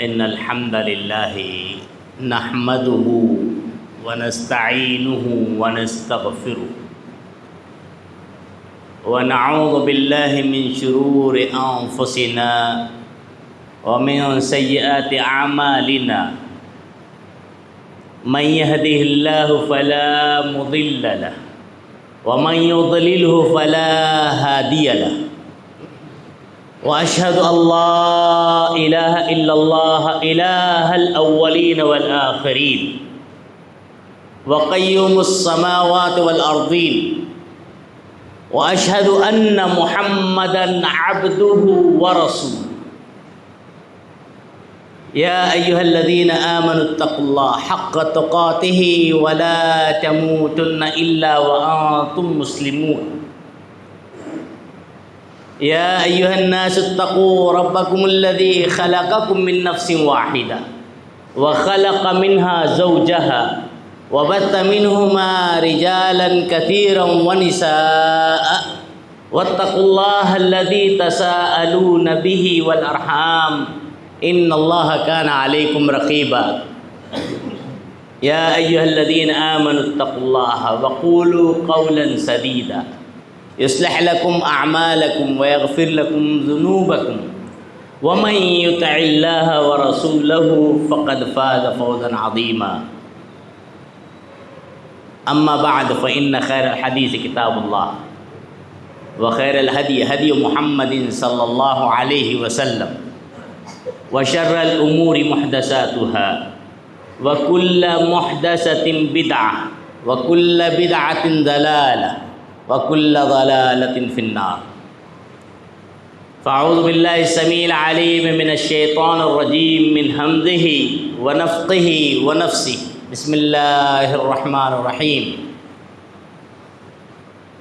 إن الحمد لله نحمده ونستعينه ونستغفره ونعوذ بالله من شرور أنفسنا ومن سيئات أعمالنا من يهده الله فلا مضل له ومن يضلله فلا هادي له وأشهد أن لا إله إلا الله إله الأولين والآخرين وقيوم السماوات والأرضين وأشهد أن محمدًا عبده ورسوله يا أيها الذين آمنوا اتقوا الله حق تقاته ولا تموتن إلا وأنتم مسلمون يا أيها الناس اتقوا ربكم الذي خلقكم من نفس واحدة وخلق منها زوجها وبث منهما رجالا كثيرا ونساء واتقوا الله الذي تساءلون به والأرحام إن الله كان عليكم رقيبا يا أيها الذين آمنوا اتقوا الله وقولوا قولا سديدا يصلح لكم أعمالكم ويغفر لكم ذنوبكم ومن يطع الله ورسوله فقد فاز فوزا عظيما أما بعد فإن خير الحديث كتاب الله وخير الهدي هدي محمد صلى الله عليه وسلم وشر الأمور محدثاتها وكل محدثة بدعة وكل بدعة ضلالة وكل ضلالة في النار فأعوذ بالله السميع العليم من الشيطان الرجيم من همزه ونفخه ونفسه بسم الله الرحمن الرحيم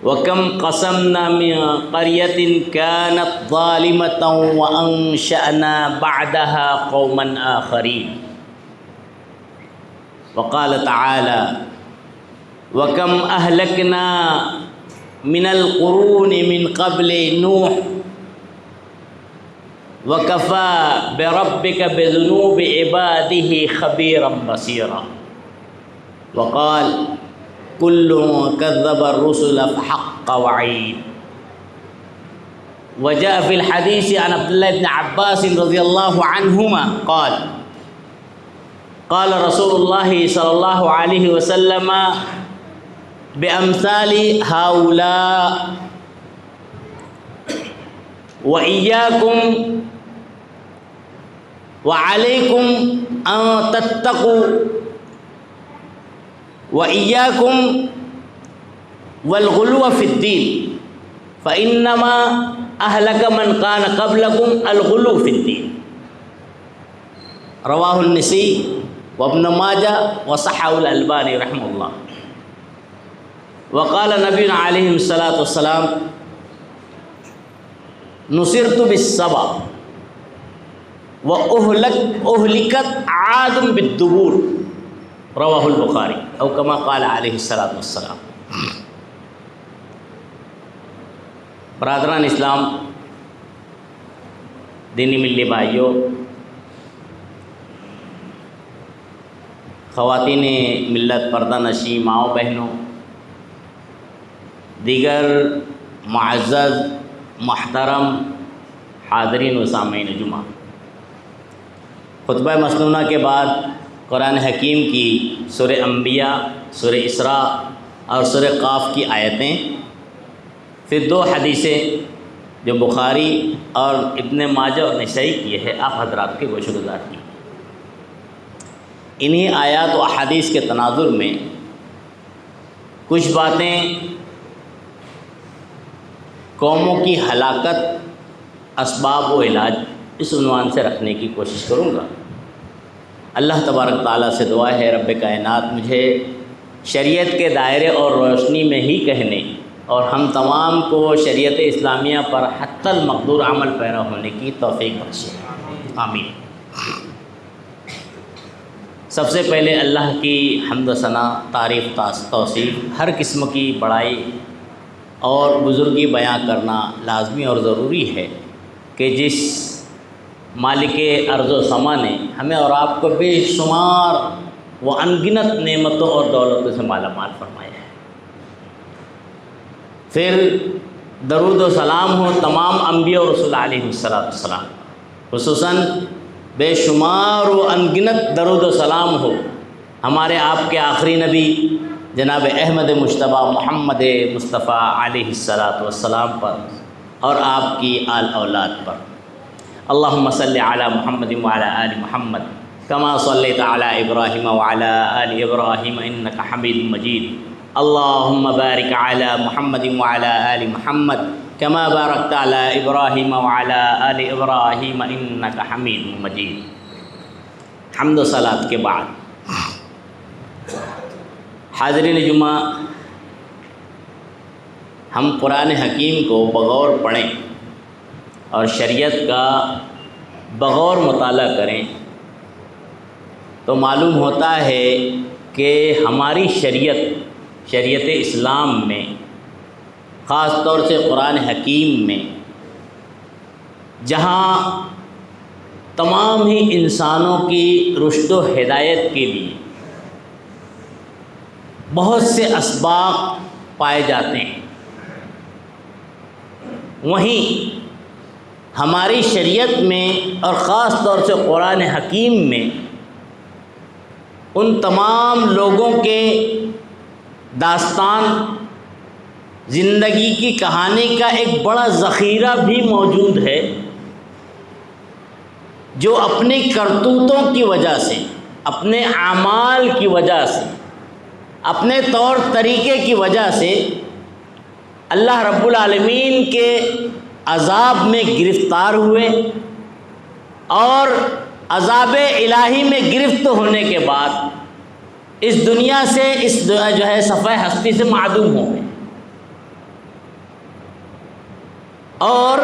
وكم قسمنا من قرية كانت ظالمة وأنشأنا بعدها قوما آخرين وقال تعالى وكم أهلكنا من القرون من قبل نوح وكفى بربك بذنوب عباده خبيرا بصيرا وقال كل كذب الرسل فحق وعيد وجاء في الحديث عن عبد الله بن عباس رضي الله عنهما قال قال رسول الله صلى الله عليه وسلم بأمثال هؤلاء وإياكم وعليكم أن تتقوا وإياكم والغلو في الدين فإنما أهلك من كان قبلكم الغلو في الدين رواه النسائي وابن ماجه وصححه الألباني رحمه الله وقال نبينا عليه الصلاة والسلام نصرت بالسبع وأهلكت عاد بالدبور رواہ البخاری او کما قال علیہ الصلاۃ والسلام۔ برادران اسلام، دینی ملی بھائیوں، خواتین ملت، پردہ نشیں ماؤں بہنوں، دیگر معزز محترم حاضرین و سامعین جمعہ، خطبہ مسنونہ کے بعد قرآن حکیم کی سورہ انبیاء، سورہ اسراء اور سورہ قاف کی آیتیں، پھر دو حدیثیں جو بخاری اور ابن ماجہ اور نسائی کی ہے، آپ حضرات کے گوش گزار کی۔ انہی آیات و احادیث کے تناظر میں کچھ باتیں قوموں کی ہلاکت، اسباب و علاج، اس عنوان سے رکھنے کی کوشش کروں گا۔ اللہ تبارک تعالیٰ سے دعا ہے رب کائنات مجھے شریعت کے دائرے اور روشنی میں ہی کہنے اور ہم تمام کو شریعت اسلامیہ پر حتی المقدور عمل پیرا ہونے کی توفیق بخشے، آمین۔ سب سے پہلے اللہ کی حمد و ثنا، تعریف، توصیف، ہر قسم کی بڑائی اور بزرگی بیان کرنا لازمی اور ضروری ہے کہ جس مالک ارض و سما نے ہمیں اور آپ کو بے شمار و انگنت نعمتوں اور دولتوں سے مالا مال فرمایا ہے۔ پھر درود و سلام ہو تمام انبیاء اور رسول علیہ السلام، خصوصاً بے شمار و انگنت درود و سلام ہو ہمارے آپ کے آخری نبی جناب احمد مجتبیٰ محمد مصطفیٰ علیہ السلام پر اور آپ کی آل اولاد پر۔ اللہم صلی علی محمد وعلی آل محمد کما صلیت علی ابراہیم وعلی آل ابراہیم انک حمید مجید۔ اللہم بارک علی محمد وعلی آل محمد کما بارکت علی ابراہیم وعلی آل ابراہیم انک حمید مجید۔ حمد و صلاۃ کے بعد حاضرین جمعہ، ہم قرآن حکیم کو بغور پڑھیں اور شریعت کا بغور مطالعہ کریں تو معلوم ہوتا ہے کہ ہماری شریعت اسلام میں، خاص طور سے قرآن حکیم میں، جہاں تمام ہی انسانوں کی رشد و ہدایت کے لیے بہت سے اسباق پائے جاتے ہیں، وہیں ہماری شریعت میں اور خاص طور سے قرآن حکیم میں ان تمام لوگوں کے داستان، زندگی کی کہانی کا ایک بڑا ذخیرہ بھی موجود ہے، جو اپنی کرتوتوں کی وجہ سے، اپنے اعمال کی وجہ سے، اپنے طور طریقے کی وجہ سے اللہ رب العالمین کے عذاب میں گرفتار ہوئے اور عذاب الہی میں گرفت ہونے کے بعد اس دنیا سے صفحہ ہستی سے معدوم ہو گئے۔ اور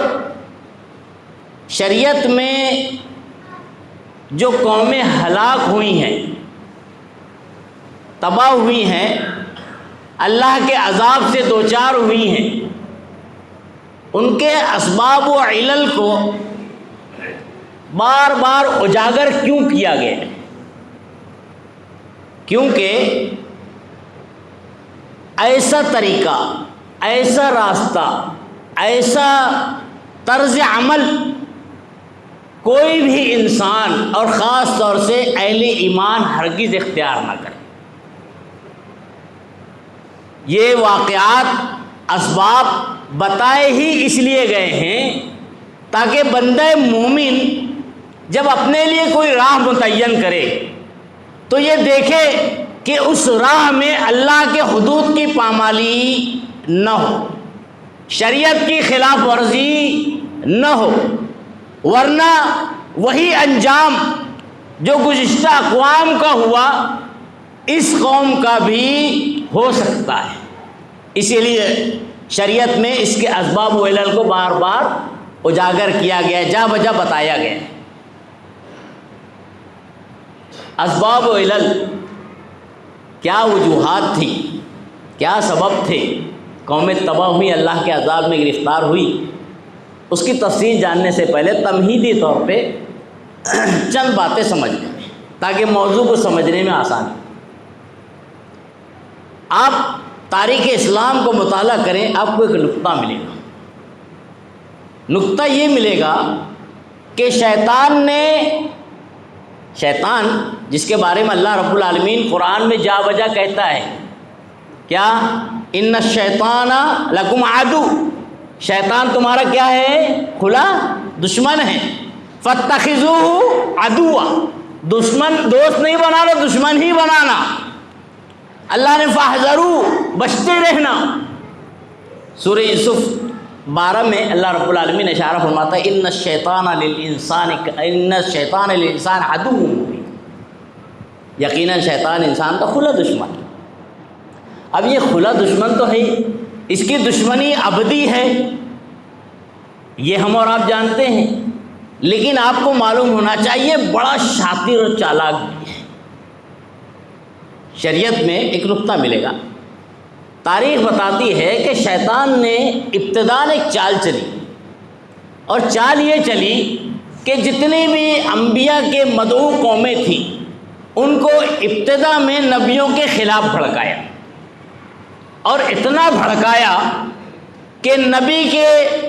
شریعت میں جو قومیں ہلاک ہوئی ہیں، تباہ ہوئی ہیں، اللہ کے عذاب سے دوچار ہوئی ہیں، ان کے اسباب و علل کو بار بار اجاگر کیوں کیا گیا ہے؟ کیونکہ ایسا طریقہ، ایسا راستہ، ایسا طرز عمل کوئی بھی انسان اور خاص طور سے اہل ایمان ہرگز اختیار نہ کرے۔ یہ واقعات، اسباب بتائے ہی اس لیے گئے ہیں تاکہ بندہ مومن جب اپنے لیے کوئی راہ متعین کرے تو یہ دیکھے کہ اس راہ میں اللہ کے حدود کی پامالی نہ ہو، شریعت کی خلاف ورزی نہ ہو، ورنہ وہی انجام جو گزشتہ اقوام کا ہوا اس قوم کا بھی ہو سکتا ہے۔ اسی لیے شریعت میں اس کے اسباب و علل کو بار بار اجاگر کیا گیا، جا بجا بتایا گیا۔ اسباب و علل کیا وجوہات تھی، کیا سبب تھے قومیں تباہ ہوئی، اللہ کے عذاب میں گرفتار ہوئی، اس کی تفصیل جاننے سے پہلے تمہیدی طور پہ چند باتیں سمجھ لیں تاکہ موضوع کو سمجھنے میں آسانی۔ آپ تاریخ اسلام کو مطالعہ کریں، آپ کو ایک نقطہ ملے گا۔ نقطہ یہ ملے گا کہ شیطان جس کے بارے میں اللہ رب العالمین قرآن میں جا بجا کہتا ہے، کیا؟ ان الشیطان لکم عدو، شیطان تمہارا کیا ہے؟ کھلا دشمن ہے۔ فاتخذوہ عدوا، دشمن دوست نہیں بنانا، دشمن ہی بنانا۔ اللہ نے فاحذروا، بچتے رہنا۔ سورہ یوسف 12 میں اللہ رب العالمین اشارہ فرماتا ہے ان الشیطان للانسان عدو مبین، یقیناً شیطان انسان کا کھلا دشمن۔ اب یہ کھلا دشمن تو ہے، اس کی دشمنی ابدی ہے، یہ ہم اور آپ جانتے ہیں، لیکن آپ کو معلوم ہونا چاہیے بڑا شاطر اور چالاک بھی ہے۔ شریعت میں ایک نقطہ ملے گا، تاریخ بتاتی ہے کہ شیطان نے ابتداء ایک چال چلی، اور چال یہ چلی کہ جتنی بھی انبیاء کے مدعو قومیں تھیں ان کو ابتدا میں نبیوں کے خلاف بھڑکایا، اور اتنا بھڑکایا کہ نبی کے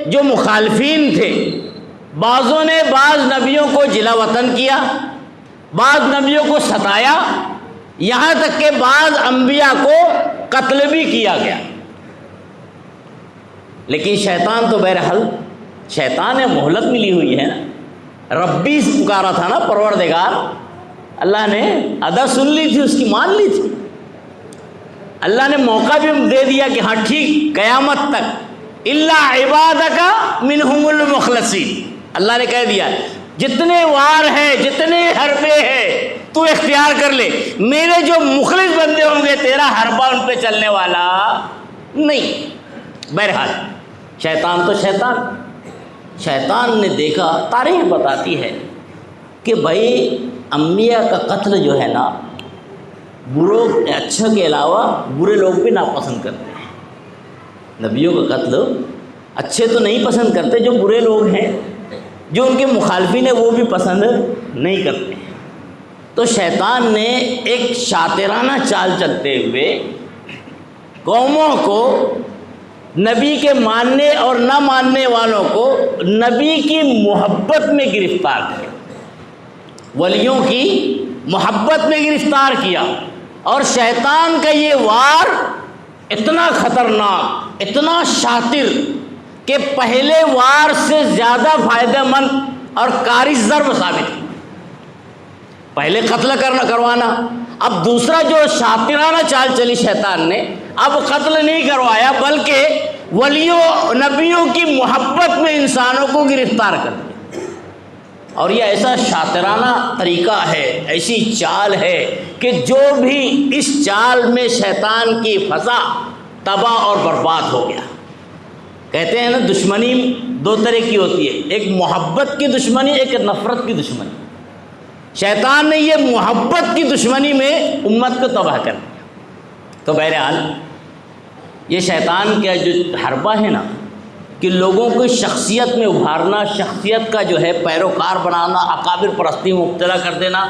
جو مخالفین تھے بعضوں نے بعض نبیوں کو جلا وطن کیا، بعض نبیوں کو ستایا، یہاں تک کہ بعض انبیاء کو قتل بھی کیا گیا۔ لیکن شیطان تو بہرحال شیطان ہے، مہلت ملی ہوئی ہے نا، ربی پکارا تھا نا، پروردگار، اللہ نے ادا سن لی تھی، اس کی مان لی تھی، اللہ نے موقع بھی دے دیا کہ ہاں ٹھیک قیامت تک الا عبادک منہم المخلصین، اللہ نے کہہ دیا جتنے وار ہیں جتنے حربے ہیں تو اختیار کر لے، میرے جو مخلص بندے ہوں گے تیرا حربہ ان پہ چلنے والا نہیں۔ بہرحال شیطان تو شیطان نے دیکھا، تاریخ بتاتی ہے کہ بھائی انبیاء کا قتل جو ہے نا، اچھا کے علاوہ برے لوگ بھی ناپسند کرتے ہیں۔ نبیوں کا قتل اچھے تو نہیں پسند کرتے، جو برے لوگ ہیں جو ان کے مخالفین ہیں وہ بھی پسند نہیں کرتے ہیں۔ تو شیطان نے ایک شاطرانہ چال چلتے ہوئے قوموں کو، نبی کے ماننے اور نہ ماننے والوں کو نبی کی محبت میں گرفتار کیا، ولیوں کی محبت میں گرفتار کیا، اور شیطان کا یہ وار اتنا خطرناک، اتنا شاطر کہ پہلے وار سے زیادہ فائدہ مند اور کارث ضرب ثابت ہے۔ پہلے قتل کروانا، اب دوسرا جو شاطرانہ چال چلی شیطان نے، اب قتل نہیں کروایا بلکہ ولیوں نبیوں کی محبت میں انسانوں کو گرفتار کر دیا۔ اور یہ ایسا شاطرانہ طریقہ ہے، ایسی چال ہے کہ جو بھی اس چال میں شیطان کی پھنسا تباہ اور برباد ہو گیا۔ کہتے ہیں نا دشمنی دو طرح کی ہوتی ہے، ایک محبت کی دشمنی، ایک نفرت کی دشمنی۔ شیطان نے یہ محبت کی دشمنی میں امت کو تباہ کر دیا۔ تو بہرحال یہ شیطان کا جو حربہ ہے نا کہ لوگوں کو شخصیت میں ابھارنا، شخصیت کا جو ہے پیروکار بنانا، اکابر پرستی میں مبتلا کر دینا،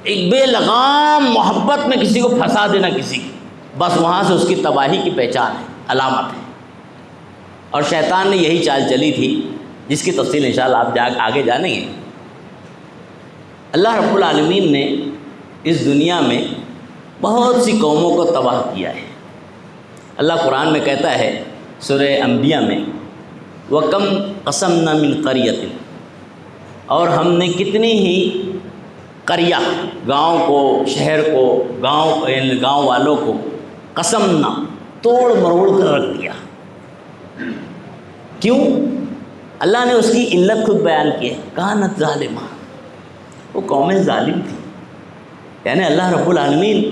ایک بے لگام محبت میں کسی کو پھنسا دینا کسی کی، بس وہاں سے اس کی تباہی کی پہچان ہے، علامت ہے۔ اور شیطان نے یہی چال چلی تھی جس کی تفصیل انشاءاللہ آپ آگے جانیں گے۔ اللہ رب العالمین نے اس دنیا میں بہت سی قوموں کو تباہ کیا ہے۔ اللہ قرآن میں کہتا ہے سورہ انبیاء میں، وَكَمْ قَسَمْنَا مِنْ قَرْيَةٍ، اور ہم نے کتنی ہی قریہ، گاؤں کو، شہر کو، گاؤں والوں کو، قسمنا، توڑ مروڑ کر رکھ دیا۔ کیوں؟ اللہ نے اس کی علت خود بیان کی ہے، کانت ظالمہ، وہ قوم ظالم تھی۔ یعنی اللہ رب العالمین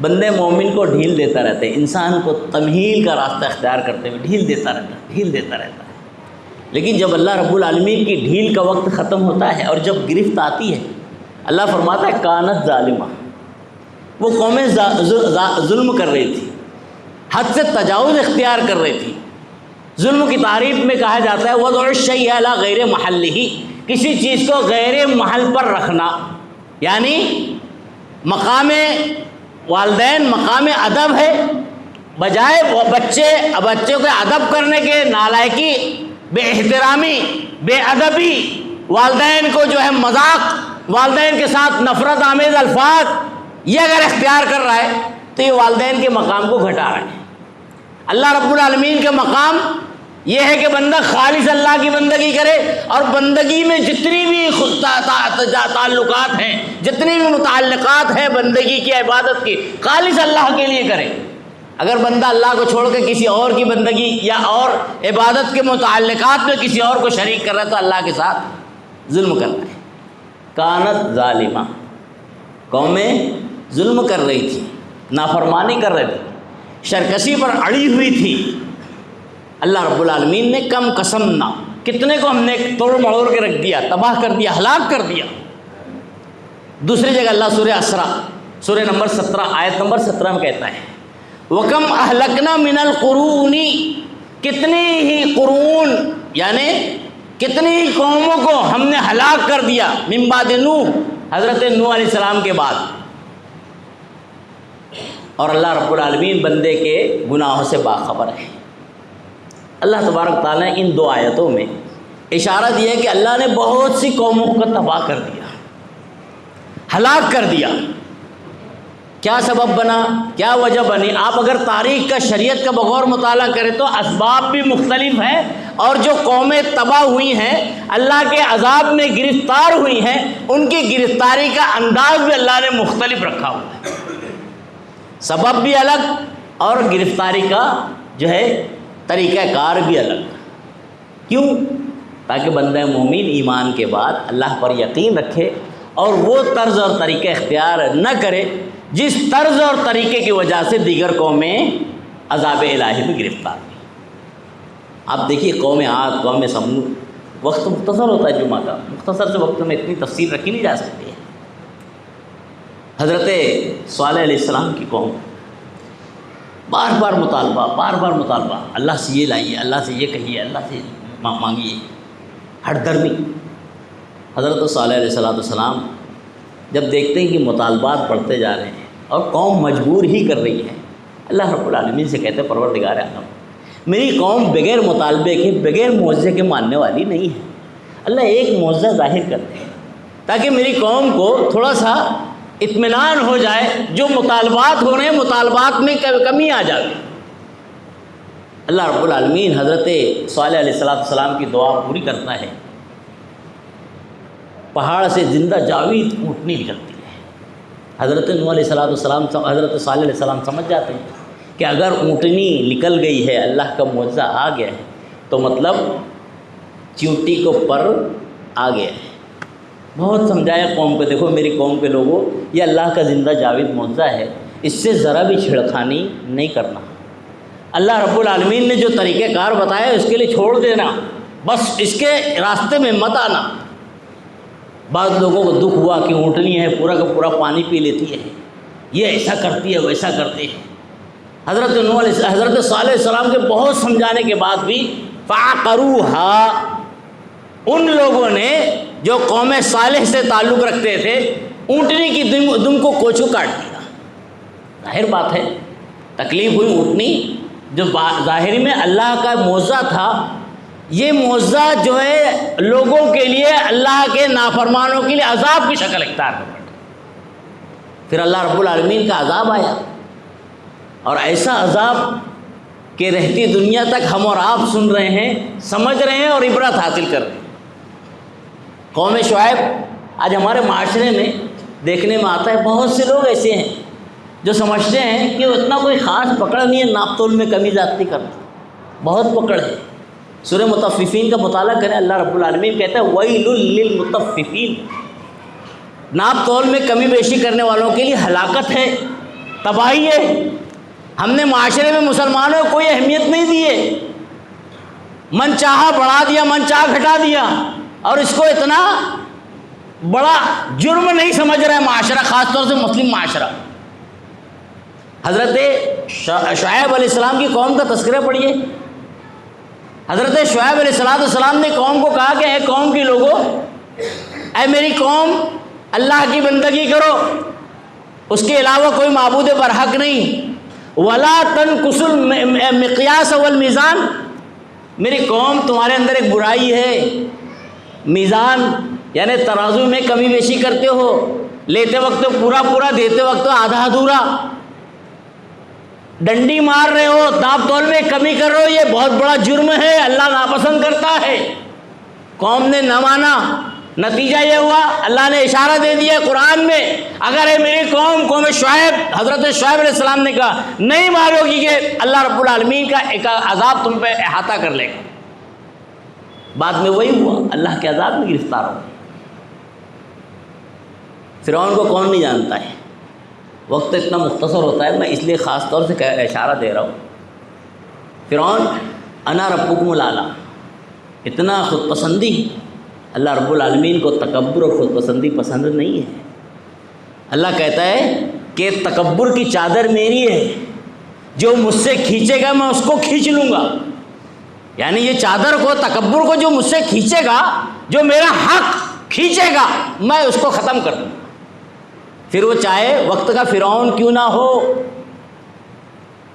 بندے مومن کو ڈھیل دیتا رہتا ہے، انسان کو تمہیل کا راستہ اختیار کرتے ہوئے ڈھیل دیتا رہتا ہے۔ لیکن جب اللہ رب العالمین کی ڈھیل کا وقت ختم ہوتا ہے اور جب گرفت آتی ہے، اللہ فرماتا ہے کانت ظالمہ، وہ قومیں ظلم کر رہی تھی، حد سے تجاوز اختیار کر رہی تھی۔ ظلم کی تعریف میں کہا جاتا ہے وضع الشیء علی غیر محلہ، کسی چیز کو غیر محل پر رکھنا، یعنی مقام والدین مقام ادب ہے، بجائے بچے کو ادب کرنے کے نالائکی، بے احترامی، بے ادبی، والدین کو جو ہے مذاق، والدین کے ساتھ نفرت آمیز الفاظ، یہ اگر اختیار کر رہا ہے تو یہ والدین کے مقام کو گھٹا رہا ہے۔ اللہ رب العالمین کا مقام یہ ہے کہ بندہ خالص اللہ کی بندگی کرے، اور بندگی میں جتنی بھی تعلقات ہیں، جتنی بھی متعلقات ہیں بندگی کی، عبادت کی، خالص اللہ کے لیے کرے۔ اگر بندہ اللہ کو چھوڑ کے کسی اور کی بندگی یا اور عبادت کے متعلقات میں کسی اور کو شریک کر رہا ہے تو اللہ کے ساتھ ظلم کر رہا ہے۔ کانت ظالمہ، قومیں ظلم کر رہی تھی، نافرمانی کر رہے تھے، شرکشی پر اڑی ہوئی تھی۔ اللہ رب العالمین نے کم قسمنا، کتنے کو ہم نے توڑ مڑوڑ کے رکھ دیا، تباہ کر دیا، ہلاک کر دیا۔ دوسری جگہ اللہ سورہ اسرا، سورہ نمبر 17 آیت نمبر 17 میں کہتا ہے وَكَمْ أَهْلَكْنَا مِنَ الْقُرُونِ، کتنی ہی قرون یعنی کتنی ہی قوموں کو ہم نے ہلاک کر دیا من بعد نوح، حضرت نوح علیہ السلام کے بعد، اور اللہ رب العالمین بندے کے گناہوں سے باخبر ہے۔ اللہ تبارک تعالیٰ نے ان 2 آیتوں میں اشارہ دیا کہ اللہ نے بہت سی قوموں کو تباہ کر دیا، ہلاک کر دیا۔ کیا سبب بنا، کیا وجہ بنی؟ آپ اگر تاریخ کا، شریعت کا بغور مطالعہ کریں تو اسباب بھی مختلف ہیں، اور جو قومیں تباہ ہوئی ہیں، اللہ کے عذاب میں گرفتار ہوئی ہیں، ان کی گرفتاری کا انداز بھی اللہ نے مختلف رکھا ہوا ہے، سبب بھی الگ اور گرفتاری کا جو ہے طریقہ کار بھی الگ۔ کیوں؟ تاکہ بندہ مومن ایمان کے بعد اللہ پر یقین رکھے اور وہ طرز اور طریقہ اختیار نہ کرے جس طرز اور طریقے کی وجہ سے دیگر قومیں عذاب الہی میں گرفتار ہوئی۔ آپ دیکھیے قوم عاد، قوم سمود، وقت مختصر ہوتا ہے جمعہ کا، مختصر سے وقت میں اتنی تفصیل رکھی نہیں جا سکتی ہے۔ حضرت صالح علیہ السلام کی قوم بار بار مطالبہ، اللہ سے یہ لائیے، اللہ سے یہ کہیے، اللہ سے مانگیے، ہٹ درمی۔ حضرت صالح علیہ السلام جب دیکھتے ہیں کہ مطالبات بڑھتے جا رہے ہیں اور قوم مجبور ہی کر رہی ہے، اللہ رب العالمین سے کہتے ہیں پروردگار عالم، میری قوم بغیر مطالبے کے، بغیر معجزے کے ماننے والی نہیں ہے، اللہ ایک معجزہ ظاہر کرتے ہیں تاکہ میری قوم کو تھوڑا سا اطمینان ہو جائے، جو مطالبات ہو رہے ہیں مطالبات میں کمی آ جائے۔ اللہ رب العالمین حضرت صالح علیہ السلام کی دعا پوری کرتا ہے، پہاڑ سے زندہ جاوید اونٹنی نکلتی ہے۔ حضرت نوح علیہ السلام، حضرت صالح علیہ السلام سمجھ جاتے ہیں کہ اگر اونٹنی نکل گئی ہے، اللہ کا معجزہ آ گیا ہے، تو مطلب چیونٹی کو پر آ گیا ہے۔ بہت سمجھایا قوم کو، دیکھو میری قوم کے لوگوں، یہ اللہ کا زندہ جاوید معجزہ ہے، اس سے ذرا بھی چھڑکھانی نہیں کرنا۔ اللہ رب العالمین نے جو طریقہ کار بتایا اس کے لیے چھوڑ دینا، بس اس کے راستے میں مت آنا۔ بعض لوگوں کو دکھ ہوا کہ اونٹنی ہے پورا کا پورا پانی پی لیتی ہے، یہ ایسا کرتی ہے ویسا کرتی ہے۔ حضرت صالح علیہ السلام کے بہت سمجھانے کے بعد بھی فعقروها، ان لوگوں نے جو قوم صالح سے تعلق رکھتے تھے، اونٹنی کی دم کو کوچو کاٹ دیا۔ ظاہر بات ہے تکلیف ہوئی، اونٹنی جو ظاہری میں اللہ کا معجزہ تھا، یہ معجزہ جو ہے لوگوں کے لیے، اللہ کے نافرمانوں کے لیے عذاب کی شکل اختیار کر بیٹھا۔ پھر اللہ رب العالمین کا عذاب آیا، اور ایسا عذاب کہ رہتی دنیا تک ہم اور آپ سن رہے ہیں، سمجھ رہے ہیں اور عبرت حاصل کر رہے ہیں۔ قوم شعیب آج ہمارے معاشرے میں دیکھنے میں آتا ہے، بہت سے لوگ ایسے ہیں جو سمجھتے ہیں کہ اتنا کوئی خاص پکڑ نہیں ہے، ناپ تول میں کمی زیادتی کرتا، بہت پکڑ ہے۔ سورہ مطففین کا مطالعہ کریں، اللہ رب العالمین کہتا ہے ویل للمطففین، ناپ تول میں کمی بیشی کرنے والوں کے لیے ہلاکت ہے، تباہی ہے۔ ہم نے معاشرے میں مسلمانوں کو کوئی اہمیت نہیں دی ہے، من چاہا بڑھا دیا، من چاہا گھٹا دیا، اور اس کو اتنا بڑا جرم نہیں سمجھ رہا ہے معاشرہ، خاص طور سے مسلم معاشرہ۔ حضرت شعیب علیہ السلام کی قوم کا تذکرہ پڑھیے۔ حضرت شعیب علیہ السلام نے قوم کو کہا کہ اے قوم کی لوگوں، اے میری قوم، اللہ کی بندگی کرو، اس کے علاوہ کوئی معبود برحق نہیں، ولا تنقصوا المقیاس والمیزان، میری قوم تمہارے اندر ایک برائی ہے، میزان یعنی ترازو میں کمی بیشی کرتے ہو، لیتے وقت تو پورا پورا، دیتے وقت تو آدھا ادھورا، ڈنڈی مار رہے ہو، داپ تول میں کمی کر رہے ہو، یہ بہت بڑا جرم ہے، اللہ ناپسند کرتا ہے۔ قوم نے نہ مانا، نتیجہ یہ ہوا، اللہ نے اشارہ دے دیا قرآن میں، اگر ہے میری قوم شعیب، حضرت شعیب علیہ السلام نے کہا نہیں مانو گی کہ اللہ رب العالمین کا ایک عذاب تم پہ احاطہ کر لے گا۔ بعد میں وہی ہوا، اللہ کے عذاب میں گرفتار ہو۔ فرعون کو کون نہیں جانتا ہے؟ وقت اتنا مختصر ہوتا ہے، میں اس لیے خاص طور سے اشارہ دے رہا ہوں۔ فرعون انا ربکم الاعلی، اتنا خود پسندی، اللہ رب العالمین کو تکبر اور خود پسندی پسند نہیں ہے۔ اللہ کہتا ہے کہ تکبر کی چادر میری ہے، جو مجھ سے کھینچے گا میں اس کو کھینچ لوں گا، یعنی یہ چادر کو، تکبر کو جو مجھ سے کھینچے گا، جو میرا حق کھینچے گا، میں اس کو ختم کر دوں گا. پھر وہ چاہے وقت کا فرعون کیوں نہ ہو،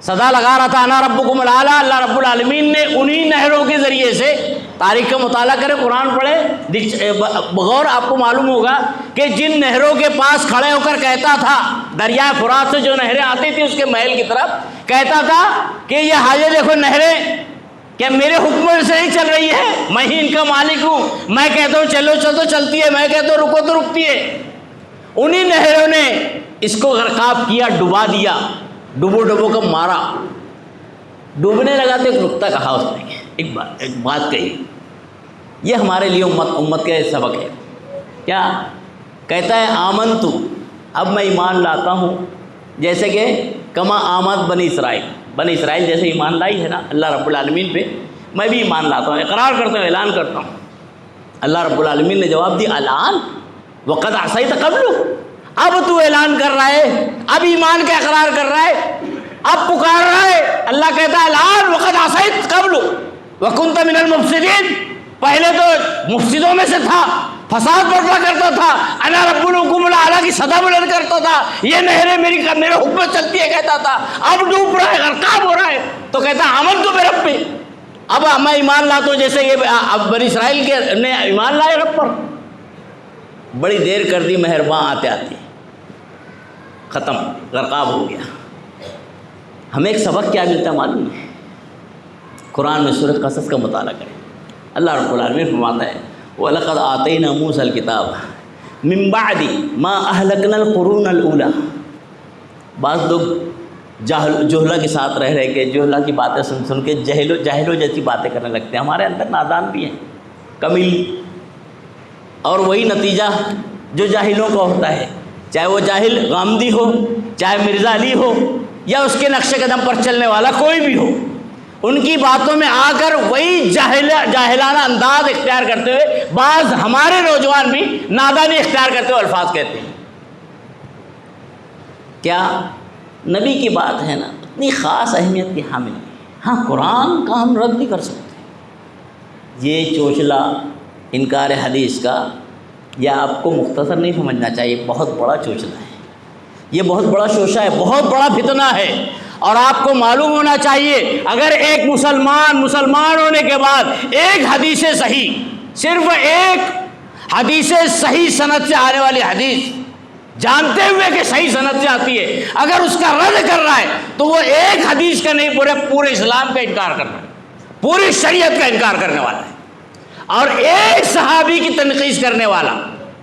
صدا لگا رہا تھا انا ربکم الاعلیٰ. اللہ رب العالمین نے انہی نہروں کے ذریعے سے، تاریخ کا مطالعہ کریں، قرآن پڑھیں بغور، آپ کو معلوم ہوگا کہ جن نہروں کے پاس کھڑے ہو کر کہتا تھا، دریائے فرات سے جو نہریں آتی تھی اس کے محل کی طرف، کہتا تھا کہ یہ حاجی دیکھو نہریں کیا میرے حکم سے نہیں چل رہی ہے، میں ہی ان کا مالک ہوں، میں کہتا ہوں چلو چلو چلتی ہے، میں کہتا ہوں رکو تو رکتی ہے. انہی نہروں نے اس کو غرقاب کیا، ڈبا دیا، ڈبو ڈبو کا مارا. ڈوبنے لگا تو ایک نقطہ کہا اس نے، ایک بات کہی. یہ ہمارے لیے امت کا سبق ہے. کیا کہتا ہے؟ آمنتو، اب میں ایمان لاتا ہوں، جیسے کہ کما آمد بنی اسرائیل جیسے ایمان لائی ہے نا اللہ رب العالمین پہ، میں بھی ایمان لاتا ہوں، اقرار کرتا ہوں، اعلان کرتا ہوں. اللہ رب العالمین نے جواب دیا الان وقد عصیت قبل، اب تو اعلان کر رہا ہے، اب ایمان کا اقرار کر رہا ہے، اب پکار رہا ہے. اللہ کہتا ہے الان وقد عصیت قبل وکنت من المفسدین، پہلے تو مفسدوں میں سے تھا، فساد برپا کرتا تھا، انا رب الحکم الاعلیٰ کی صدا بلند کرتا تھا، یہ نہریں میرے حکم میں چلتی ہے کہتا تھا، اب ڈوب رہا ہے، غرقاب ہو رہا ہے، تو کہتا ہے آمن تو میرے رب پہ، اب میں ایمان لاتا ہوں جیسے یہ بنی اسرائیل کے نے ایمان لائے رب پر. بڑی دیر کر دی، مہرباں آتے آتے ختم، غرقاب ہو گیا. ہمیں ایک سبق کیا ملتا ہے معلوم ہے؟ قرآن میں سورۃ قصص کا مطالعہ کریں. اللہ رب العالمین فرماتا ہے وَلَقَدْ آتَيْنَا مُوسَى الْكِتَابَ مِن بَعْدِ مَا أَهْلَكْنَا الْقُرُونَ الْأُولَى. بعض لوگ جہلا کے ساتھ رہ کے، جہلا کی باتیں سن کے جاہلوں جیسی باتیں کرنے لگتے ہیں. ہمارے اندر نادان بھی ہیں، کمیل، اور وہی نتیجہ جو جاہلوں کا ہوتا ہے، چاہے وہ جاہل غامدی ہو، چاہے مرزا علی ہو، یا اس کے نقش قدم پر چلنے والا کوئی بھی ہو، ان کی باتوں میں آ کر وہی جاہلانہ انداز اختیار کرتے ہوئے بعض ہمارے نوجوان بھی نادانی اختیار کرتے ہوئے الفاظ کہتے ہیں. کیا نبی کی بات ہے نا، اتنی خاص اہمیت کی حامل ہے. ہاں قرآن کا ہم رد نہیں کر سکتے. یہ چوچلا انکار حدیث کا، یا آپ کو مختصر نہیں سمجھنا چاہیے، بہت بڑا چوچلا ہے، یہ بہت بڑا شوشہ ہے، بہت بڑا فتنہ ہے. اور آپ کو معلوم ہونا چاہیے اگر ایک مسلمان ہونے کے بعد ایک حدیث صحیح، صرف ایک حدیث صحیح سند سے آنے والی حدیث، جانتے ہوئے کہ صحیح سند سے آتی ہے، اگر اس کا رد کر رہا ہے تو وہ ایک حدیث کا نہیں، پورے اسلام کا انکار کر رہا ہے، پوری شریعت کا انکار کرنے والا ہے. اور ایک صحابی کی تنقید کرنے والا،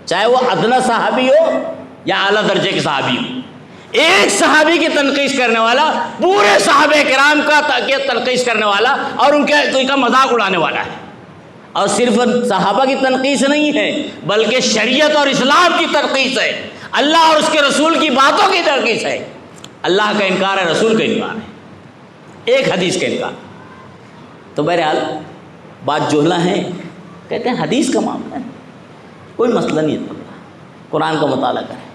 چاہے وہ ادنیٰ صحابی ہو یا اعلیٰ درجے کے صحابی ہو، ایک صحابی کی تنقید کرنے والا پورے صحابہ کرام کا تنقید کرنے والا اور ان کا مذاق اڑانے والا ہے. اور صرف صحابہ کی تنقید نہیں ہے بلکہ شریعت اور اسلام کی تنقید ہے، اللہ اور اس کے رسول کی باتوں کی تنقید ہے. اللہ کا انکار ہے، رسول کا انکار ہے، ایک حدیث کا انکار. تو بہرحال بات جوہلا ہیں، کہتے ہیں حدیث کا معاملہ ہے، کوئی مسئلہ نہیں ہے. قرآن کا مطالعہ کریں.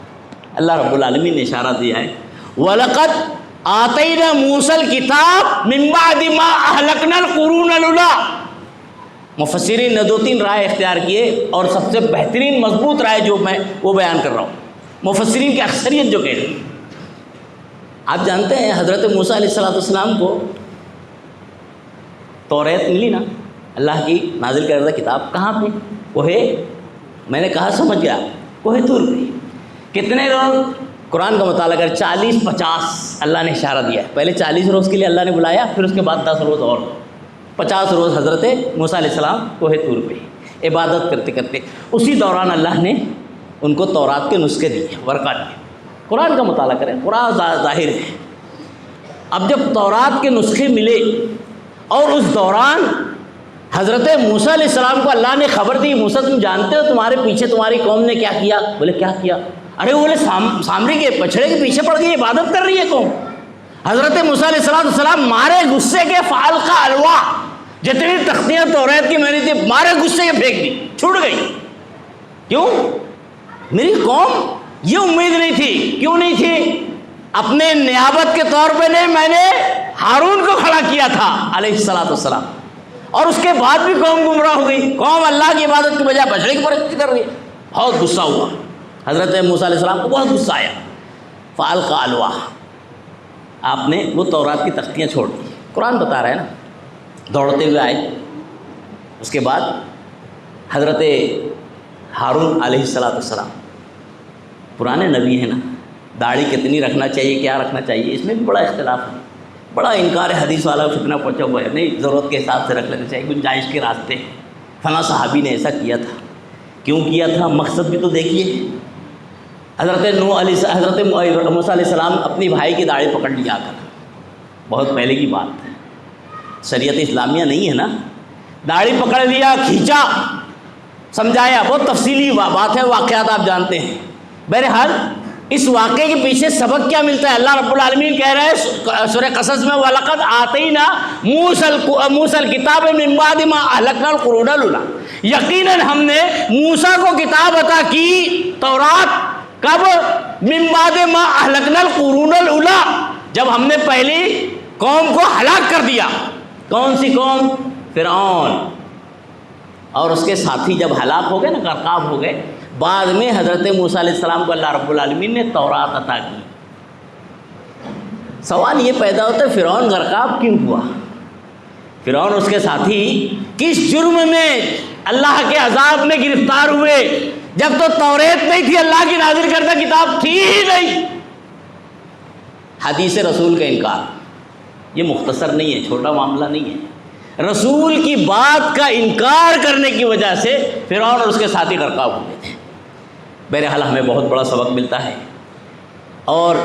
اللہ رب العالمین نے اشارہ دیا ہے وَلَقَدْ آتَيْنَا مُوسَى الْكِتَابَ مِن بَعْدِ مَا أَهْلَكْنَا الْقُرُونَ الْأُولَىٰ. مفسرین نے 2-3 رائے اختیار کیے، اور سب سے بہترین مضبوط رائے جو میں وہ بیان کر رہا ہوں، مفسرین کی اکثریت جو کہہ رہی ہے. آپ جانتے ہیں حضرت موسیٰ علیہ السلام کو توریت ملی نا، اللہ کی نازل کردہ کتاب. کہاں پہ؟ کوہ، میں نے کہا سمجھ گیا، کوہ طور پہ. کتنے روز قرآن کا مطالعہ کر؟ 40-50 اللہ نے اشارہ دیا ہے. پہلے 40 روز کے لیے اللہ نے بلایا، پھر اس کے بعد 10 روز اور 50 روز حضرت موسیٰ علیہ السلام کوہ طور پہ عبادت کرتے کرتے. اسی دوران اللہ نے ان کو تورات کے نسخے دیے، ورقہ دیے. قرآن کا مطالعہ کریں، قرآن ظاہر ہے. اب جب تورات کے نسخے ملے اور اس دوران حضرت موسیٰ علیہ السلام کو اللہ نے خبر دی، موسیٰ تم جانتے ہو تمہارے پیچھے تمہاری قوم نے کیا کیا؟ بولے کیا کیا؟ ارے بولے سامری کے بچڑے کے پیچھے پڑ گئی، عبادت کر رہی ہے قوم. حضرت موسیٰ علیہ السلام مارے غصے کے فالقہ الواح، جتنی تختیاں توریت کی میں نے تھی مارے غصے کے پھینک دی، چھوٹ گئی. کیوں؟ میری قوم یہ امید نہیں تھی. کیوں نہیں تھی؟ اپنے نیابت کے طور پہ نہیں، میں نے ہارون کو کھڑا کیا تھا علیہ السلام. اور اس کے بعد بھی قوم گمراہ ہو گئی، قوم اللہ کی عبادت کی بجائے بچڑے کی پرستی کر رہی ہے۔ بہت غصہ ہوا حضرت موسیٰ علیہ السلام کو، بہت غصہ آیا۔ فَأَلْقَى الْأَلْوَاحَ، آپ نے وہ تورات کی تختیاں چھوڑ دی۔ قرآن بتا رہا ہے نا، دوڑتے ہوئے آئے۔ اس کے بعد حضرت ہارون علیہ السلام پرانے نبی ہیں نا، داڑھی کتنی رکھنا چاہیے، کیا رکھنا چاہیے، اس میں بھی بڑا اختلاف ہے، بڑا انکار حدیث والا فتنہ پہنچا ہوا ہے، نہیں ضرورت کے حساب سے رکھ لینا چاہیے، گنجائش کے راستے۔ فلاں صحابی نے ایسا کیا تھا، کیوں کیا تھا، مقصد بھی تو دیکھیے۔ حضرت موسیٰ علیہ السلام اپنی بھائی کی داڑھی پکڑ لیا کر، بہت پہلے کی بات ہے، شریعت اسلامیہ نہیں ہے نا، داڑھی پکڑ لیا، کھینچا، سمجھایا، بہت تفصیلی بات ہے، واقعات آپ جانتے ہیں۔ بہرحال اس واقعے کے پیچھے سبق کیا ملتا ہے؟ اللہ رب العالمین کہہ رہے ہیں سورہ قصص میں، وَلَقَدْ آتَيْنَا مُوسَى الْكِتَابَ مِن بَعْدِ مَا أَهْلَكْنَا الْقُرُونَ الْأُولَىٰ، یقیناً ہم نے موسیٰ کو کتاب عطا کی تورات، کب؟ مِن بَعْدِ مَا أَهْلَكْنَا الْقُرُونَ الْأُولَىٰ، جب ہم نے پہلی قوم کو ہلاک کر دیا۔ کون سی قوم؟ فرعون اور اس کے ساتھی جب ہلاک ہو گئے نا، غرقاب ہو گئے، بعد میں حضرت موسیٰ علیہ السلام کو اللہ رب العالمین نے تورات عطا کی۔ سوال یہ پیدا ہوتا ہے فرعون غرقاب کیوں ہوا؟ فرعون اس کے ساتھی کس جرم میں اللہ کے عذاب میں گرفتار ہوئے؟ جب تو توریت نہیں تھی، اللہ کی نازل کردہ کتاب تھی ہی نہیں۔ حدیث رسول کا انکار، یہ مختصر نہیں ہے، چھوٹا معاملہ نہیں ہے، رسول کی بات کا انکار کرنے کی وجہ سے فرعون اور اس کے ساتھی غرقاب ہو گئے تھے۔ بہرحال ہمیں بہت بڑا سبق ملتا ہے، اور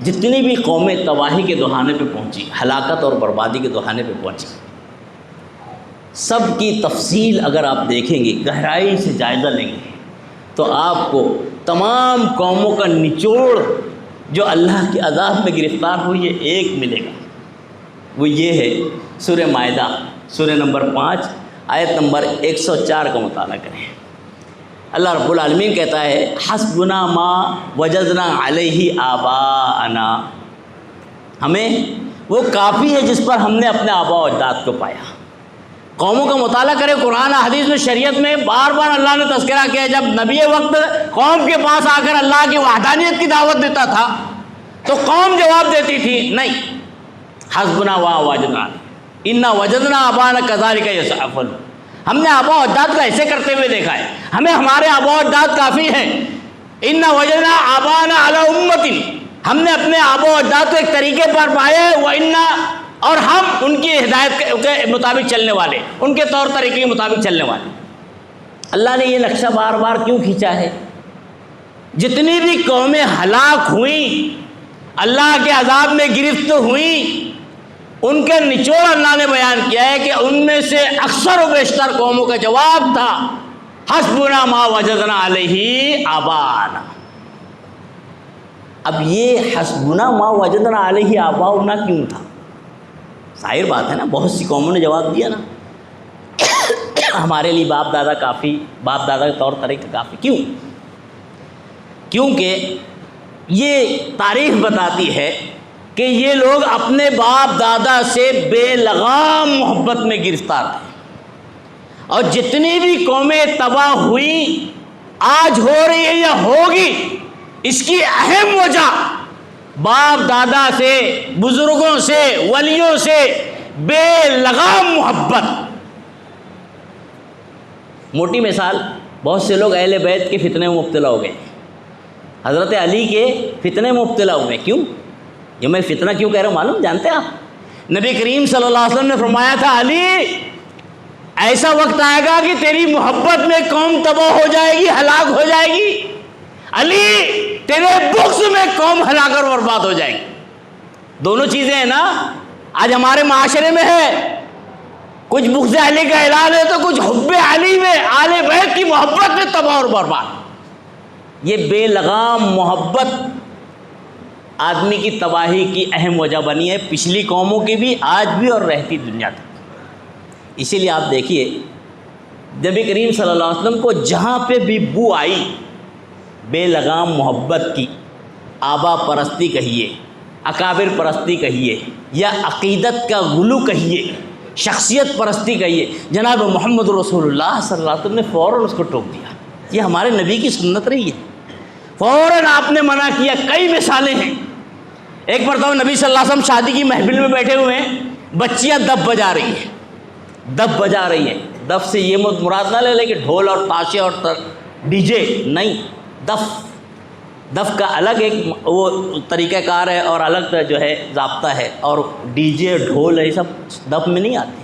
جتنی بھی قومیں تباہی کے دہانے پہ پہنچی، ہلاکت اور بربادی کے دہانے پہ پہنچی، سب کی تفصیل اگر آپ دیکھیں گے، گہرائی سے جائزہ لیں گے، تو آپ کو تمام قوموں کا نچوڑ جو اللہ کے عذاب میں گرفتار ہوئی ہے ایک ملے گا، وہ یہ ہے سورہ مائدہ سورہ نمبر 5 آیت نمبر 104 کا مطالعہ کریں۔ اللہ رب العالمین کہتا ہے حسبنا ما وجدنا علیہ آباءنا، ہمیں وہ کافی ہے جس پر ہم نے اپنے آباء و اجداد کو پایا۔ قوموں کا مطالعہ کرے، قرآن حدیث میں، شریعت میں بار بار اللہ نے تذکرہ کیا، جب نبی وقت قوم کے پاس آ کر اللہ کی وحدانیت کی دعوت دیتا تھا تو قوم جواب دیتی تھی نہیں، حسبنا ما وجدنا انا وجدنا آباءنا کذالک یفعلون، ہم نے آباء و اجداد کو ایسے کرتے ہوئے دیکھا ہے، ہمیں ہمارے آباء و اجداد کافی ہیں۔ انا وجدنا آباءنا علی امۃ، ہم نے اپنے آباء و اجداد کو ایک طریقے پر پائے، اور ہم ان کی ہدایت کے مطابق چلنے والے، ان کے طور طریقے کے مطابق چلنے والے۔ اللہ نے یہ نقشہ بار بار کیوں کھینچا ہے؟ جتنی بھی قومیں ہلاک ہوئیں، اللہ کے عذاب میں گرفت ہوئیں، ان کے نچوڑ اللہ نے بیان کیا ہے کہ ان میں سے اکثر و بیشتر قوموں کا جواب تھا حسبنا ما وجدنا علیہ آباءنا۔ اب یہ حسبنا ما وجدنا علیہ آباؤنا کیوں تھا؟ ظاہر بات ہے نا، بہت سی قوموں نے جواب دیا نا ہمارے لیے باپ دادا کافی، باپ دادا کے طور طریقے کافی۔ کیوں؟ کیونکہ یہ تاریخ بتاتی ہے کہ یہ لوگ اپنے باپ دادا سے بے لگام محبت میں گرفتار تھے، اور جتنی بھی قومیں تباہ ہوئی، آج ہو رہی ہے یا ہوگی، اس کی اہم وجہ باپ دادا سے، بزرگوں سے، ولیوں سے بے لگام محبت۔ موٹی مثال، بہت سے لوگ اہل بیت کے فتنے میں مبتلا ہو گئے، حضرت علی کے فتنے میں مبتلا ہوئے۔ کیوں؟ یہ میں فتنہ کیوں کہہ رہا ہوں معلوم جانتے ہیں آپ؟ نبی کریم صلی اللہ علیہ وسلم نے فرمایا تھا علی ایسا وقت آئے گا کہ تیری محبت میں قوم تباہ ہو جائے گی، ہلاک ہو جائے گی، علی تیرے بغض میں قوم ہلاک اور برباد ہو جائے گی۔ دونوں چیزیں ہیں نا، آج ہمارے معاشرے میں ہے، کچھ بغض علی کا اعلان ہے تو کچھ حب علی میں، آل بیت کی محبت میں تباہ اور برباد۔ یہ بے لگام محبت آدمی کی تباہی کی اہم وجہ بنی ہے، پچھلی قوموں کی بھی، آج بھی، اور رہتی دنیا تک۔ اسی لیے آپ دیکھیے نبی کریم صلی اللہ علیہ وسلم کو جہاں پہ بھی بو آئی بے لگام محبت کی، آبا پرستی کہیے، اکابر پرستی کہیے، یا عقیدت کا غلو کہیے، شخصیت پرستی کا یہ جناب محمد رسول اللہ صلی اللہ علیہ وسلم نے فوراً اس کو ٹوک دیا. یہ ہمارے نبی کی سنت رہی ہے. فوراً آپ نے منع کیا. کئی مثالیں ہیں. ایک مرتبہ نبی صلی اللہ علیہ وسلم شادی کی محفل میں بیٹھے ہوئے ہیں, بچیاں دف بجا رہی ہیں, دف بجا رہی ہیں. دف سے یہ مراد نہ لے لے کہ ڈھول اور تاشے اور ڈی جے, نہیں, دف کا الگ ایک وہ طریقہ کار ہے اور الگ جو ہے ضابطہ ہے, اور ڈی جے ڈھول یہ سب دف میں نہیں آتے.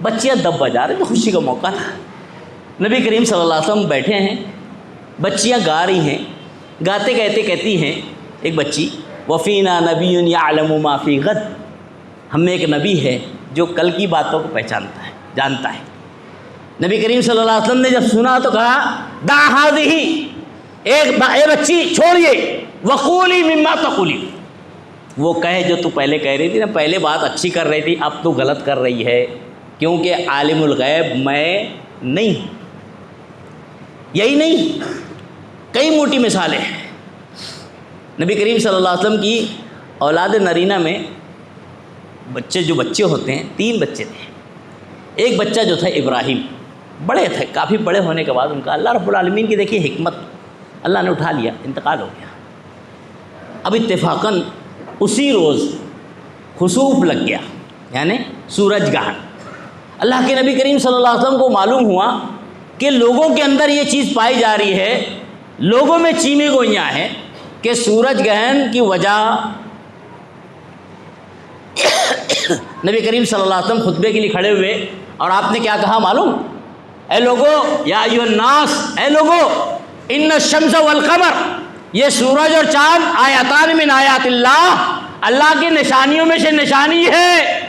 بچیاں دف بجا رہے تو خوشی کا موقع تھا. نبی کریم صلی اللہ علیہ وسلم بیٹھے ہیں, بچیاں گا رہی ہیں. گاتے گاتے کہتی ہیں ایک بچی, وفینا نبی یعلم ما فی غد, ہم میں ایک نبی ہے جو کل کی باتوں کو پہچانتا ہے, جانتا ہے. نبی کریم صلی اللہ علیہ وسلم نے جب سنا تو کہا دع ھذہ, اے بچی چھوڑیے, وقولی مما تقولی, وہ کہے جو تو پہلے کہہ رہی تھی نا, پہلے بات اچھی کر رہی تھی, اب تو غلط کر رہی ہے, کیونکہ عالم الغیب میں نہیں ہوں. یہی نہیں, کئی موٹی مثالیں ہیں. نبی کریم صلی اللہ علیہ وسلم کی اولاد نرینہ میں جو بچے ہوتے ہیں, 3 بچے تھے. ایک بچہ جو تھا ابراہیم, بڑے تھے, کافی بڑے ہونے کے بعد ان کا اللہ رب العالمین کی دیکھیے حکمت, اللہ نے اٹھا لیا, انتقال ہو گیا. اب اتفاقاً اسی روز خسوف لگ گیا, یعنی سورج گرہن. اللہ کے نبی کریم صلی اللہ علیہ وسلم کو معلوم ہوا کہ لوگوں کے اندر یہ چیز پائی جا رہی ہے, لوگوں میں چیمے گوئیاں ہیں کہ سورج گرہن کی وجہ. نبی کریم صلی اللہ علیہ وسلم خطبے کے لیے کھڑے ہوئے اور آپ نے کیا کہا معلوم؟ اے لوگو, یا ایھا الناس, اے لوگو, ان الشمس والقمر, یہ سورج اور چاند آیاتان من آیات اللہ, اللہ کی نشانیوں میں سے نشانی ہے.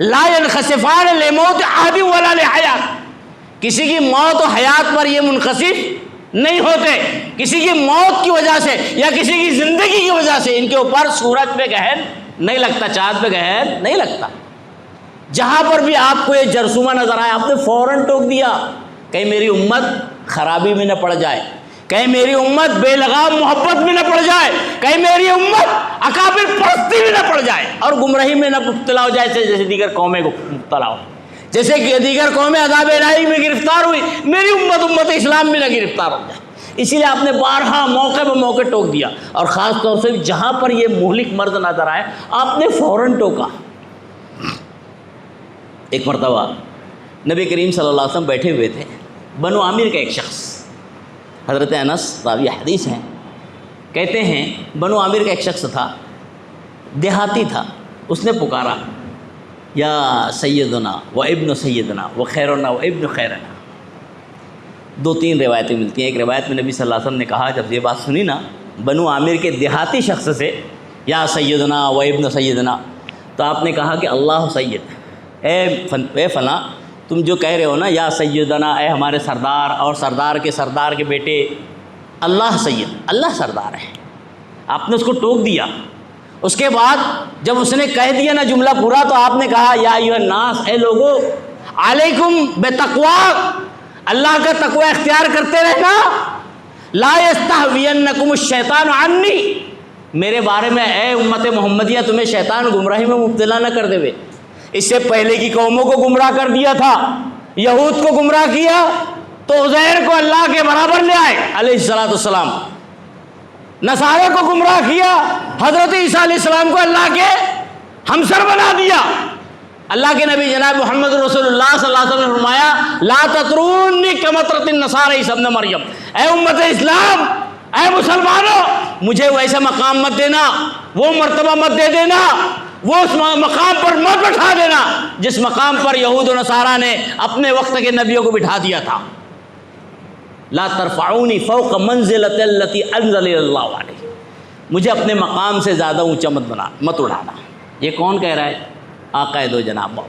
لا ينخسفان لموت احد ولا لحیات, کسی کی موت و حیات پر یہ منخسف نہیں ہوتے. کسی کی موت کی وجہ سے یا کسی کی زندگی کی وجہ سے ان کے اوپر سورج پہ گہر نہیں لگتا, چاند پہ گہر نہیں لگتا. جہاں پر بھی آپ کو یہ جرثومہ نظر آئے آپ نے فوراً ٹوک دیا, کہیں میری امت خرابی میں نہ پڑ جائے, کہیں میری امت بے لگام محبت میں نہ پڑ جائے, کہیں میری امت اکابر پرستی میں نہ پڑ جائے اور گمراہی میں نہ مبتلا ہو جائے, جیسے دیگر قومیں کو مبتلا ہو, جیسے کہ دیگر قومیں عذاب الہی میں گرفتار ہوئی, میری امت اسلام میں نہ گرفتار ہو جائے. اسی لیے آپ نے بارہا موقع بہ موقع ٹوک دیا, اور خاص طور سے جہاں پر یہ مہلک مرض نظر آئے آپ نے فوراً ٹوکا. ایک مرتبہ نبی کریم صلی اللہ علیہ وسلم بیٹھے ہوئے تھے, بنو عامر کا ایک شخص, حضرت انس راوی حدیث ہیں, کہتے ہیں بنو عامر کا ایک شخص تھا, دیہاتی تھا. اس نے پکارا یا سیدنا و ابن سیدنا و خیرنا و ابن خیرنا. 2-3 روایتیں ملتی ہیں. ایک روایت میں نبی صلی اللہ علیہ وسلم نے کہا, جب یہ بات سنی نا بنو عامر کے دیہاتی شخص سے, یا سیدنا و ابن سیدنا, تو آپ نے کہا کہ اللہ سید, اے فلاں تم جو کہہ رہے ہو نا, یا سیدنا, اے ہمارے سردار اور سردار کے بیٹے, اللہ سید, اللہ سردار ہے. آپ نے اس کو ٹوک دیا. اس کے بعد جب اس نے کہہ دیا نا جملہ پورا, تو آپ نے کہا یا ایھا الناس, اے لوگو, علیکم بتقوا, اللہ کا تقوی اختیار کرتے رہنا. لا یستہوینکم الشیطان عنی, میرے بارے میں اے امت محمدیہ تمہیں شیطان گمراہی میں مبتلا نہ کر دے. اس سے پہلے کی قوموں کو گمراہ کر دیا تھا, یہود کو گمراہ کیا تو عزیر کو اللہ کے برابر لے آئے علیہ السلام. نصارہ کو گمراہ کیا, حضرت عیسیٰ علیہ السلام کو اللہ کے ہمسر بنا دیا. اللہ کے نبی جناب محمد رسول اللہ صلی اللہ علیہ وسلم نے فرمایا لا تطرونی کمطرۃ النصارى عیسی ابن مریم, اے امت اسلام, اے مسلمانوں, مجھے ویسا مقام مت دینا, وہ مرتبہ مت دے دینا, وہ اس مقام پر مت بٹھا دینا جس مقام پر یہود و نصارہ نے اپنے وقت کے نبیوں کو بٹھا دیا تھا. لا ترفعونی فوق منزلۃ التی انزل اللہ علیہ, مجھے اپنے مقام سے زیادہ اونچا مت اڑانا. یہ کون کہہ رہا ہے؟ آقا دو جناب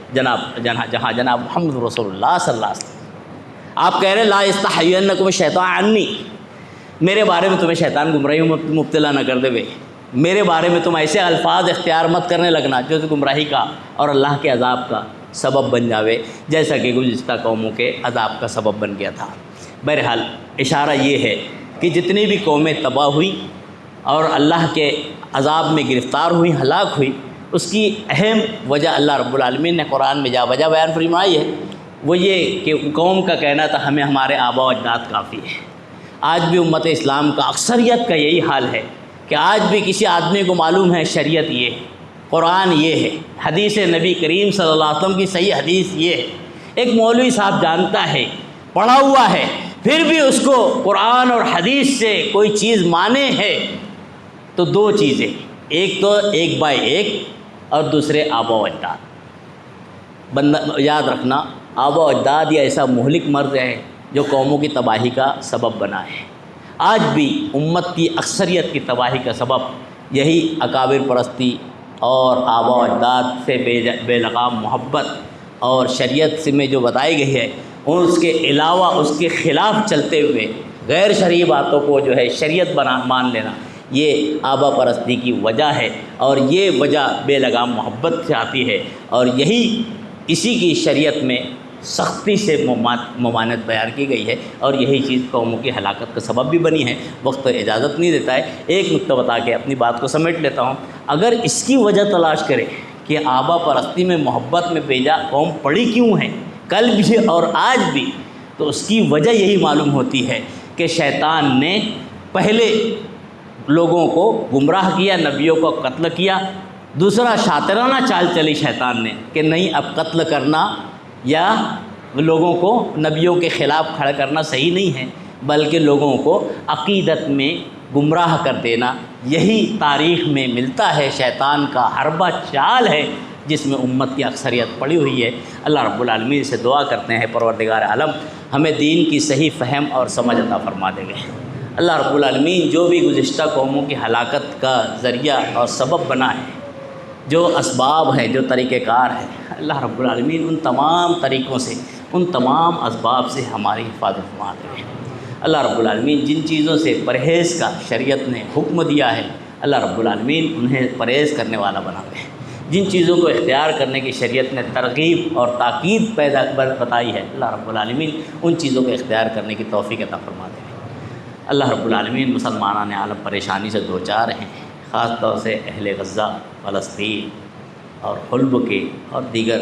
محمد رسول اللہ صلی اللہ علیہ وسلم. آپ کہہ رہے ہیں لا یستحینکم الشیطان عنی, میرے بارے میں تمہیں شیطان گمراہی میں مبتلا نہ کر دے. میرے بارے میں تم ایسے الفاظ اختیار مت کرنے لگنا جو گمراہی کا اور اللہ کے عذاب کا سبب بن جاوے, جیسا کہ گزشتہ قوموں کے عذاب کا سبب بن گیا تھا. بہرحال اشارہ یہ ہے کہ جتنی بھی قومیں تباہ ہوئی اور اللہ کے عذاب میں گرفتار ہوئی, ہلاک ہوئی, اس کی اہم وجہ اللہ رب العالمین نے قرآن میں جا وجہ بیان فرمائی ہے، وہ یہ کہ قوم کا کہنا تھا ہمیں ہمارے آباء و اجداد کافی ہے۔ آج بھی امت اسلام کا اکثریت کا یہی حال ہے کہ آج بھی کسی آدمی کو معلوم ہے شریعت یہ ہے، قرآن یہ ہے، حدیث نبی کریم صلی اللہ علیہ وسلم کی صحیح حدیث یہ ہے۔ ایک مولوی صاحب جانتا ہے، پڑھا ہوا ہے، پھر بھی اس کو قرآن اور حدیث سے کوئی چیز مانے ہے تو دو چیزیں، ایک تو ایک بائی ایک اور دوسرے آباء و اجداد۔ بندہ یاد رکھنا، آباء و اجداد یہ ایسا مہلک مرض ہے جو قوموں کی تباہی کا سبب بنا ہے۔ آج بھی امت کی اکثریت کی تباہی کا سبب یہی اکابر پرستی اور آباء و اجداد سے بے لگام محبت اور شریعت سے میں جو بتائی گئی ہے اس کے علاوہ اس کے خلاف چلتے ہوئے غیر شرعی باتوں کو جو ہے شریعت مان لینا، یہ آبا پرستی کی وجہ ہے، اور یہ وجہ بے لگام محبت سے آتی ہے، اور یہی اسی کی شریعت میں سختی سے ممانعت بیان کی گئی ہے، اور یہی چیز قوموں کی ہلاکت کا سبب بھی بنی ہے۔ وقت اجازت نہیں دیتا ہے، ایک نقطہ بتا کے اپنی بات کو سمیٹ لیتا ہوں۔ اگر اس کی وجہ تلاش کرے کہ آبا پرستی میں محبت میں بیجا قوم پڑی کیوں ہے کل بھی اور آج بھی، تو اس کی وجہ یہی معلوم ہوتی ہے کہ شیطان نے پہلے لوگوں کو گمراہ کیا، نبیوں کو قتل کیا۔ دوسرا شاطرانہ چال چلی شیطان نے کہ نہیں، اب قتل کرنا یا لوگوں کو نبیوں کے خلاف کھڑا کرنا صحیح نہیں ہے، بلکہ لوگوں کو عقیدت میں گمراہ کر دینا، یہی تاریخ میں ملتا ہے شیطان کا حربہ چال ہے جس میں امت کی اکثریت پڑی ہوئی ہے۔ اللہ رب العالمین سے دعا کرتے ہیں پروردگار عالم ہمیں دین کی صحیح فہم اور سمجھ عطا فرما دے گے۔ اللہ رب العالمین جو بھی گزشتہ قوموں کی ہلاکت کا ذریعہ اور سبب بنا ہے، جو اسباب ہیں، جو طریقہ کار ہے، اللہ رب العالمین ان تمام طریقوں سے، ان تمام اسباب سے ہماری حفاظت فرما دے گے۔ اللہ رب العالمین جن چیزوں سے پرہیز کا شریعت نے حکم دیا ہے، اللہ رب العالمین انہیں پرہیز کرنے والا بنا دے۔ جن چیزوں کو اختیار کرنے کی شریعت نے ترغیب اور تاکید بتائی ہے، اللہ رب العالمین ان چیزوں کو اختیار کرنے کی توفیق عطا فرما دے۔ اللہ رب العالمین مسلمانان عالم پریشانی سے دوچار ہیں، خاص طور سے اہل غزہ، فلسطین اور حلب کے اور دیگر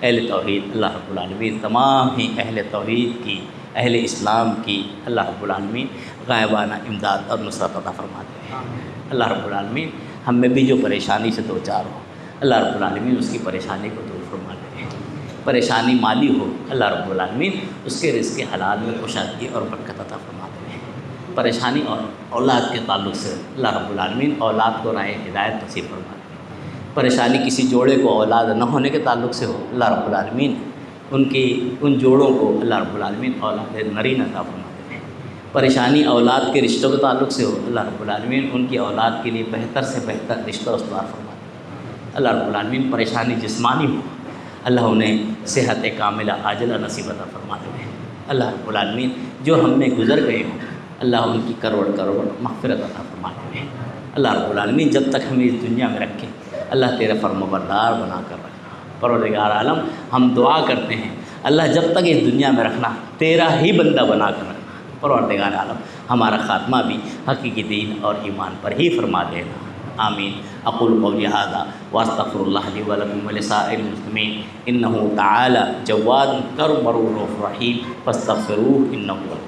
اہل توحید۔ اللہ رب العالمین تمام ہی اہل توحید کی، اہل اسلام کی اللہ رب العالمین غائبانہ امداد اور نصرت عطا فرما دے۔ اللہ رب العالمین ہم میں بھی جو پریشانی سے دوچار ہو، اللہ رب العالمین اس کی پریشانی کو دور فرما دے۔ پریشانی مالی ہو، اللہ رب العالمین اس کے رزق حلال میں کشادگی اور برکت عطا فرما دے۔ پریشانی اور اولاد کے تعلق سے اللہ رب العالمین اولاد کو راہ ہدایت نصیب فرما دے۔ پریشانی کسی جوڑے کو اولاد نہ ہونے کے تعلق سے ہو، اللہ رب العالمین ان جوڑوں کو اللہ رب العالمین اولاد نرین عطا فرما دے۔ پریشانی اولاد کے رشتوں کے تعلق سے ہو، اللہ رب العالمین ان کی اولاد کے لیے بہتر سے بہتر رشتہ استوار فرما دے۔ اللہ رب العالمین پریشانی جسمانی ہو، اللہ انہیں صحت کاملہ عاجلہ نصیب عطا فرما دے۔ اللہ رب العالمین جو ہم میں گزر گئے ہوں، اللہ ان کی کروڑ کروڑ مغفرت عطا فرما دے۔ اللہ رب العالمین جب تک ہمیں اس دنیا میں رکھے، اللہ تیرے فرمانبردار بنا کر رکھنا۔ پروردگار عالم ہم دعا کرتے ہیں، اللہ جب تک اس دنیا میں رکھنا، تیرا ہی بندہ بنا کر رکھنا۔ پروردگار عالم ہمارا خاتمہ بھی حقیقی دین اور ایمان پر ہی فرما دینا۔ آمین۔ اقول قولی ھذا واستغفر اللہ لی ولکم ولسائر المسلمین انہ تعالی جواد کریم رؤوف رحیم فاستغفروہ انہ هو